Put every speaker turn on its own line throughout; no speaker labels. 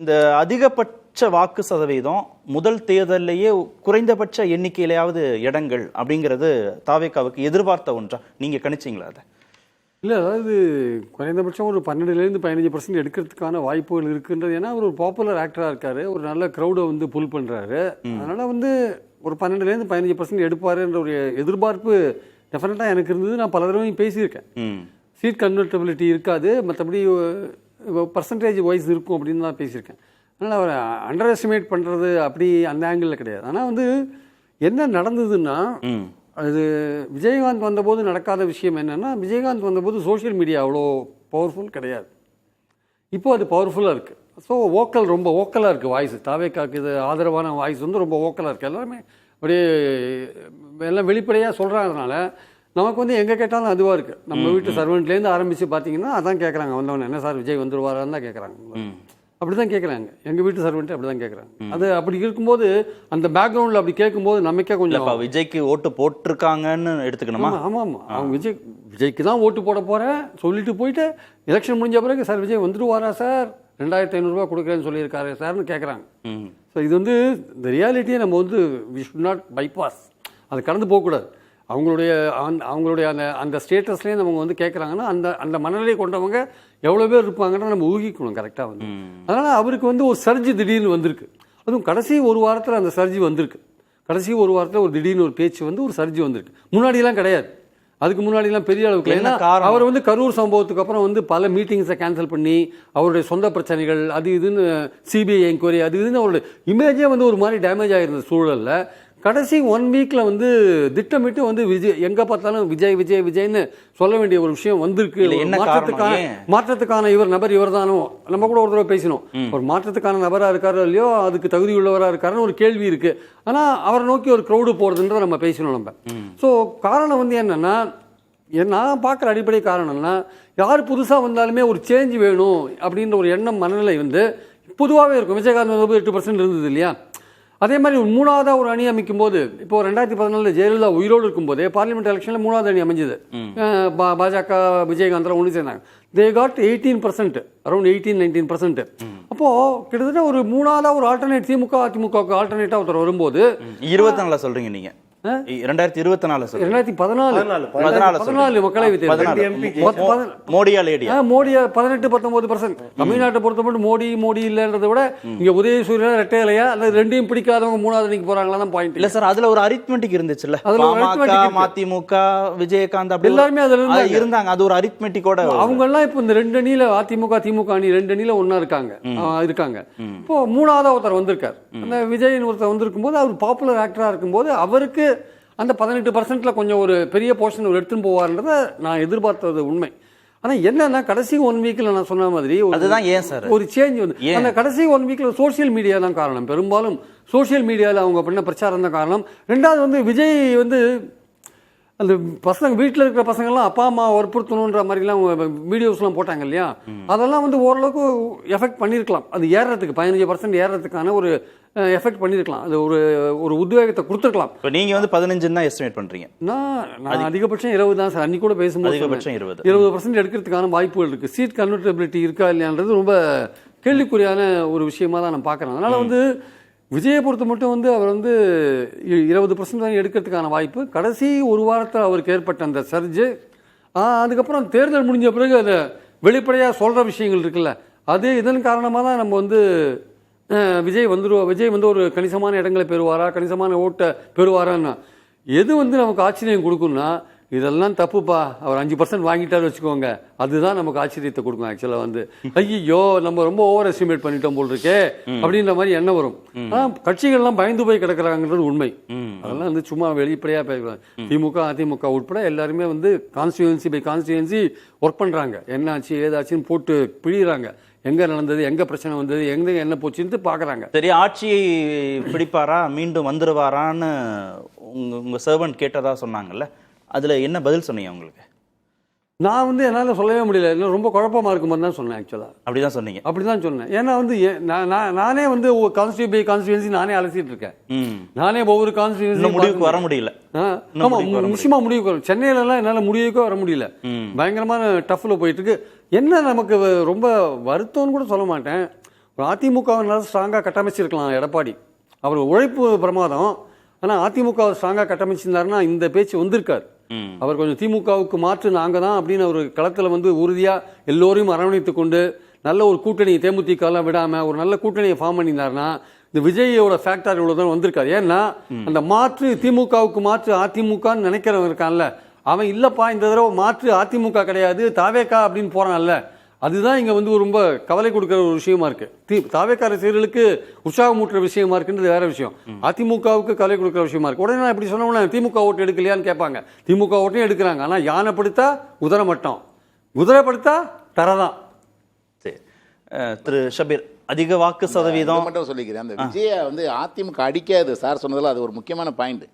இந்த அதிகபட்ச வாக்கு சதவீதம் முதல் தேர்தலிலேயே குறைந்தபட்ச எண்ணிக்கையிலாவது இடங்கள் அப்படிங்கிறது தாவேகாவுக்கு எதிர்பார்த்த ஒன்றா நீங்க கணிச்சிங்களா அதை?
இல்லை, அதாவது குறைந்தபட்சம் ஒரு 12-15% எடுக்கிறதுக்கான வாய்ப்புகள் இருக்குன்றது. ஏன்னா அவர் ஒரு பாப்புலர் ஆக்டராக இருக்காரு, ஒரு நல்ல க்ரௌடை வந்து புல் பண்ணுறாரு. அதனால் வந்து ஒரு 12-15% எடுப்பாருன்ற ஒரு எதிர்பார்ப்பு டெஃபினட்டாக எனக்கு இருந்தது. நான் பல தடவையும் பேசியிருக்கேன். சீட் கன்வெர்டபிலிட்டி இருக்காது, மற்றபடி பர்சன்டேஜ் வைஸ் இருக்கும் அப்படின்னு தான் பேசியிருக்கேன். அதனால் அவர் அண்டர் எஸ்டிமேட் பண்ணுறது அப்படி அந்த ஆங்கிளில் கிடையாது. ஆனால் வந்து என்ன நடந்ததுன்னா, அது விஜயகாந்த் வந்தபோது நடக்காத விஷயம் என்னென்னா, விஜயகாந்த் வந்தபோது சோஷியல் மீடியா அவ்வளோ பவர்ஃபுல் கிடையாது. இப்போது அது பவர்ஃபுல்லாக இருக்குது. ஸோ ரொம்ப ஓக்கலாக இருக்குது வாய்ஸ். தாவேகாக்கு இது ஆதரவான வாய்ஸ் வந்து ரொம்ப ஓக்கலாக இருக்குது. எல்லாருமே அப்படியே எல்லாம் வெளிப்படையாக சொல்கிறாங்கனால நமக்கு வந்து எங்கே கேட்டாலும் அதுவாக இருக்குது. நம்ம வீட்டு சர்வெண்ட்லேருந்து ஆரம்பித்து பார்த்தீங்கன்னா அதான் கேட்குறாங்க. வந்தவொன்னே என்ன சார் விஜய் வந்துடுவாரான்னு தான் கேட்குறாங்க. அப்படி தான் கேட்குறாங்க. எங்கள் வீட்டு சர்வெண்ட்டு அப்படி தான் கேட்குறாங்க. அது அப்படி இருக்கும்போது அந்த பேக்ரவுண்டில் அப்படி கேட்கும்போது நமக்கே கொஞ்சம்
விஜய்க்கு ஓட்டு போட்டிருக்காங்கன்னு எடுத்துக்கணுமா?
ஆமாம், அவங்க விஜய்க்கு தான் ஓட்டு போட போகிறேன் சொல்லிட்டு போயிட்டு எலெக்ஷன் முடிஞ்ச பிறகு சார் விஜய் வந்துடுவாரா சார், 2500 கொடுக்குறேன்னு சொல்லியிருக்காரு சார்னு கேட்குறாங்க. ஸோ இது வந்து இந்த ரியாலிட்டியை நம்ம வந்து வி ஷுட் நாட் பைபாஸ், அதை கடந்து போகக்கூடாது. அவங்களுடைய அந்த ஸ்டேட்டஸ்லேயே நம்ம வந்து கேட்குறாங்கன்னா அந்த மனநிலை கொண்டவங்க எவ்வளோ பேர் இருப்பாங்கன்னு நம்ம ஊகிக்கணும் கரெக்டாக வந்து. அதனால் அவருக்கு வந்து ஒரு சர்ஜி திடீர்னு வந்திருக்கு. அதுவும் கடைசி ஒரு வாரத்தில் அந்த சர்ஜி வந்திருக்கு. கடைசி ஒரு வாரத்தில் ஒரு திடீர்னு ஒரு பேச்சு வந்து ஒரு சர்ஜி வந்திருக்கு. முன்னாடியெல்லாம் கிடையாது. அதுக்கு முன்னாடிலாம் பெரிய அளவுக்கு. ஏன்னா அவர் வந்து கரூர் சம்பவத்துக்கு அப்புறம் வந்து பல மீட்டிங்ஸை கேன்சல் பண்ணி அவருடைய சொந்த பிரச்சனைகள் அது இதுன்னு சிபிஐ என்கொயரி அது இதுன்னு அவருடைய இமேஜே வந்து ஒரு மாதிரி டேமேஜ் ஆகிருந்த சூழலில் கடைசி 1 வீக்கில் வந்து திட்டமிட்டு வந்து விஜய் எங்கே பார்த்தாலும் விஜய்னு சொல்ல வேண்டிய ஒரு விஷயம் வந்திருக்கு. மாற்றத்துக்கான நபர் இவர் தானோ, நம்ம கூட ஒரு தடவை பேசினோம். ஒரு மாற்றத்துக்கான நபராக இருக்காரோ இல்லையோ, அதுக்கு தகுதி உள்ளவராக இருக்காருன்னு ஒரு கேள்வி இருக்கு. ஆனால் அவரை நோக்கி ஒரு க்ரௌடு போகிறதுன்றதை நம்ம பேசணும் நம்ம. ஸோ காரணம் வந்து என்னன்னா, நான் பார்க்குற அடிப்படை காரணம்னா, யார் புதுசாக வந்தாலுமே ஒரு சேஞ்ச் வேணும் அப்படின்ற ஒரு எண்ணம் மனநிலை வந்து பொதுவாகவே இருக்கும். விஜயகாந்த் 8% இருந்தது இல்லையா? அதே மாதிரி ஒரு மூணாவதாக ஒரு அணி அமைக்கும் போது, இப்போ 2014 ஜெயலலிதா உயிரோடு இருக்கும்போதே பார்லிமெண்ட் எலெக்ஷனில் 3வது அணி அமைஞ்சது. பாஜக விஜயகாந்த் ஒன்று சேர்ந்தாங்க. They got 18%, around 18-19%. அப்போது கிட்டத்தட்ட ஒரு மூணாவதாக ஒரு ஆல்டர்னேட் அதிமுகவுக்கு ஆல்டர்னேட்டாக ஒருத்தர் வரும்போது
24 சொல்கிறீங்க நீங்கள்? 2024
மக்களவைத் மோடி 18-19%. தமிழ்நாட்டை பொறுத்த மட்டும் மோடி இல்லைன்றதை விட இங்க உதயசூரியன் ரெட்டை இலையா அல்லது ரெண்டையும் பிடிக்காதவங்க 3வது அணிக்கு போறாங்களா தான் பாயிண்ட்.
இல்ல சார், அதுல ஒரு அரித்மெட்டிக் இருந்துச்சுல்ல, மதிமுக விஜயகாந்த் அப்படி எல்லாருமே அதுல இருந்தாங்க. அது ஒரு அரித்மெட்டிக்கோட
அவங்க எல்லாம் இப்போ இந்த 2 அணியில திமுக அணி 2 அணியில ஒன்னா இருக்காங்க. இப்போ 3வது ஒருத்தர் வந்திருக்காரு. அந்த விஜய் ஒருத்தர் வந்திருக்கும் போது அவர் பாப்புலர் ஆக்டரா இருக்கும்போது அவருக்கு அந்த 18%ல கொஞ்சம் ஒரு பெரிய போர்ஷன் ஒரு எடுத்துன்னு போவார்ன்றத நான் எதிர்பார்த்தது உண்மை. ஆனால் என்னன்னா கடைசி 1 வீக்கில் நான் சொன்ன மாதிரி
அதுதான் ஏன் சார்
ஒரு சேஞ்ச் வந்து அந்த கடைசி 1 வீக்கில் சோசியல் மீடியா தான் காரணம். பெரும்பாலும் சோசியல் மீடியாவில் அவங்க பண்ண பிரச்சாரம் தான் காரணம். 2வது வந்து விஜய் வந்து அந்த பசங்க வீட்டில் இருக்கிற பசங்கள்லாம் அப்பா அம்மா வற்புறுத்தணுன்ற மாதிரிலாம் வீடியோஸ்லாம் போட்டாங்க இல்லையா? அதெல்லாம் வந்து ஓரளவுக்கு எஃபெக்ட் பண்ணியிருக்கலாம். அது ஏறுறதுக்கு 15% ஏறுறதுக்கான ஒரு எஃபெக்ட் பண்ணியிருக்கலாம். அது ஒரு உத்வேகத்தை கொடுத்துருக்கலாம்.
இப்போ நீங்கள் வந்து 15 தான் எஸ்டிமேட் பண்ணுறீங்க.
நான் அதிகபட்சம் 20 தான் சார். அன்றைக்கி கூட பேசும்போது
அதிகபட்சம்
20% எடுக்கிறதுக்கான வாய்ப்புகள் இருக்குது. சீட் கன்வெர்டபிலிட்டி இருக்கா இல்லையான்றது ரொம்ப கேள்விக்குறியான ஒரு விஷயமா தான் நான் பார்க்குறேன். அதனால் வந்து விஜயை பொறுத்த மட்டும் வந்து அவர் வந்து 20% தான் எடுக்கிறதுக்கான வாய்ப்பு. கடைசி ஒரு வாரத்தில் அவருக்கு ஏற்பட்ட அந்த சர்ஜு, அதுக்கப்புறம் தேர்தல் முடிஞ்ச பிறகு அதை வெளிப்படையாக சொல்கிற விஷயங்கள் இருக்குல்ல, அது இதன் காரணமாக தான் நம்ம வந்து விஜய் வந்து ஒரு கணிசமான இடங்களை பெறுவாரா, கணிசமான ஓட்டை பெறுவாரான்னா எது வந்து நமக்கு ஆச்சரியம் கொடுக்கும்னா, இதெல்லாம் தப்புப்பா அவர் 5% வாங்கிட்டாரு வச்சுக்கோங்க, அதுதான் நமக்கு ஆச்சரியத்தை கொடுக்கும். ஆக்சுவலாக வந்து ஐயோ நம்ம ரொம்ப ஓவர் எஸ்டிமேட் பண்ணிட்டோம் போல் இருக்கே அப்படின்ற மாதிரி எண்ணம் வரும். ஆனால் கட்சிகள்லாம் பயந்து போய் கிடக்கிறாங்கன்றது உண்மை. அதெல்லாம் வந்து சும்மா வெளிப்படையாக பேசுறாங்க. அதிமுக உட்பட எல்லாருமே வந்து கான்ஸ்டியூன்சி பை கான்ஸ்டியூன்சி ஒர்க் பண்ணுறாங்க. என்னாச்சு ஏதாச்சுன்னு போட்டு பிழிகிறாங்க. எங்க நடந்தது, எங்க பிரச்சனை வந்தது, எங்க என்ன போச்சுன்னு பாக்குறாங்க.
சரி, ஆட்சியை பிடிப்பாரா, மீண்டும் வந்துருவாரான்னு உங்க சர்வன்ட் கேட்டதா சொன்னாங்கல்ல, அதுல என்ன பதில் சொன்னீங்க உங்களுக்கு?
நான் வந்து என்னால் சொல்லவே முடியல, இல்லை ரொம்ப குழப்பமாக இருக்கும்போது தான் சொன்னேன். ஆக்சுவலாக
அப்படிதான் சொன்னீங்க?
அப்படிதான் சொன்னேன். ஏன்னா வந்து நானே வந்து கான்ஸ்டியூன்சி நானே அலசிட்டு இருக்கேன். நானே ஒவ்வொரு கான்ஸ்டியூன்சி
முடிவுக்கு வர முடியல.
நிச்சயமா முடிவுக்கு வரும். சென்னையிலலாம் என்னால் முடிவுக்கே வர முடியல. பயங்கரமான டஃப்ல போயிட்டு இருக்கு. என்ன நமக்கு ரொம்ப வருத்தம்னு கூட சொல்ல மாட்டேன், அதிமுகவினால ஸ்ட்ராங்காக கட்டமைச்சிருக்கலாம் எடப்பாடி. அவர் உழைப்பு பிரமாதம். ஆனால் அதிமுக ஸ்ட்ராங்காக கட்டமைச்சிருந்தாருன்னா இந்த பேச்சு வந்திருக்காரு. அவர் கொஞ்சம் திமுகவுக்கு மாற்று நாங்கள் தான் அப்படின்னு ஒரு களத்தில் வந்து உறுதியாக எல்லோரையும் அரவணைத்து கொண்டு நல்ல ஒரு கூட்டணி தேமுதிகலாம் விடாமல் ஒரு நல்ல கூட்டணியை ஃபார்ம் பண்ணியிருந்தாருன்னா இந்த விஜயோட ஃபேக்டர் இவ்வளோ தான் வந்திருக்காரு. ஏன்னா அந்த மாற்று திமுகவுக்கு மாற்று அதிமுகன்னு நினைக்கிறவன் இருக்கான்ல, அவன் இல்லைப்பா இந்த தடவை மாற்று அதிமுக கிடையாது தாவேக்கா அப்படின்னு போகிறான்ல, அதுதான் இங்கே வந்து ரொம்ப கவலை கொடுக்குற ஒரு விஷயமா இருக்கு. தாவேக்கா ரசிகர்களுக்கு உற்சாகமூட்டுற விஷயமா இருக்குன்றது வேற விஷயம். அதிமுகவுக்கு கவலை கொடுக்குற விஷயமா இருக்கு. உடனே நான் இப்படி சொன்னோம்னா திமுக ஓட்டு எடுக்கலையான்னு கேட்பாங்க. திமுக ஓட்டையும் எடுக்கிறாங்க. ஆனால் யானை படுத்தா குதிரை மட்டம், குதிரை படுத்தா தரதான்.
சரி, திரு ஷபீர், அதிக வாக்கு சதவீதம்
மட்டும் சொல்லிக்கிறேன். அந்த விஜய வந்து அதிமுக அடிக்காது சார் சொன்னதுல அது ஒரு முக்கியமான பாயிண்ட்.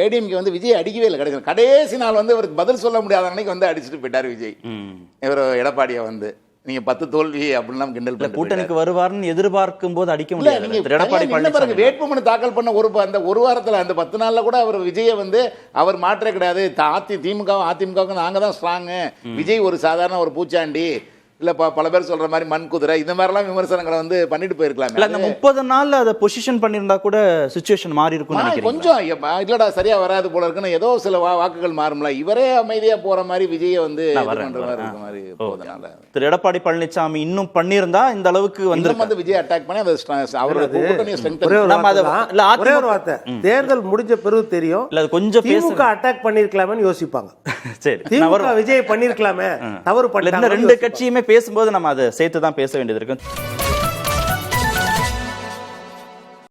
ஏடிஎம்கே வந்து விஜய் அடிக்கவே இல்லை. கிடைக்கும் கடைசி நாள் வந்து அவருக்கு பதில் சொல்ல முடியாத அன்னைக்கு வந்து அடிச்சுட்டு போயிட்டாரு விஜய். இவர் எடப்பாடியை வந்து நீங்க 10 தோல்வி அப்படிலாம் கிண்டல் பண்ணி
கூட்டணிக்கு வருவார்னு எதிர்பார்க்கும் போது அடிக்க முடியாது. எடப்பாடி பழனிசாமி
வேட்புமனு தாக்கல் பண்ண அந்த ஒரு வாரத்தில் அந்த 10 நாள்ல கூட அவர் விஜயை வந்து அவர் மாற்றே கிடையாது. அதிமுக நாங்க தான் ஸ்ட்ராங்கு, விஜய் ஒரு சாதாரண ஒரு பூச்சாண்டி இல்ல பல பேர் சொல்ற மாதிரி மண் குதிரை இந்த மாதிரிலாம் விமர்சனங்களை வந்து பண்ணிட்டு போயிருக்கலாம்.
இல்ல அந்த 30 நாள்ல அதை பொசிஷன் பண்ணியிருந்தா கூட சிச்சுவேஷன் மாறி இருக்கும்னு நினைக்கிறேன்.
கொஞ்சம் இல்லடா சரியா வராது போல இருக்குன்னு ஏதோ சில வாக்குகள் மாறும்ல. இவரே அமைதியா போற மாதிரி விஜயை வந்து பண்ற மாதிரி போதனால
திரு எடப்பாடி பழனிசாமி இன்னும் பண்ணியிருந்தா இந்த அளவுக்கு வந்து
விஜய் அட்டாக் பண்ணி அவரோட கூட்டணியை
ஒரே ஒரு வார்த்தை, தேர்தல் முடிஞ்ச பிறகு தெரியும்.
இல்ல கொஞ்சம்
திமுக அட்டாக் பண்ணிருக்கலாமே யோசிப்பாங்க.
சரி,
திமுக விஜய் பண்ணிருக்கலாமே, தவறு பண்ணல.
ரெண்டு கட்சியுமே பேசும்போது நம்ம அதை சேர்த்து தான் பேச வேண்டியது இருக்கு.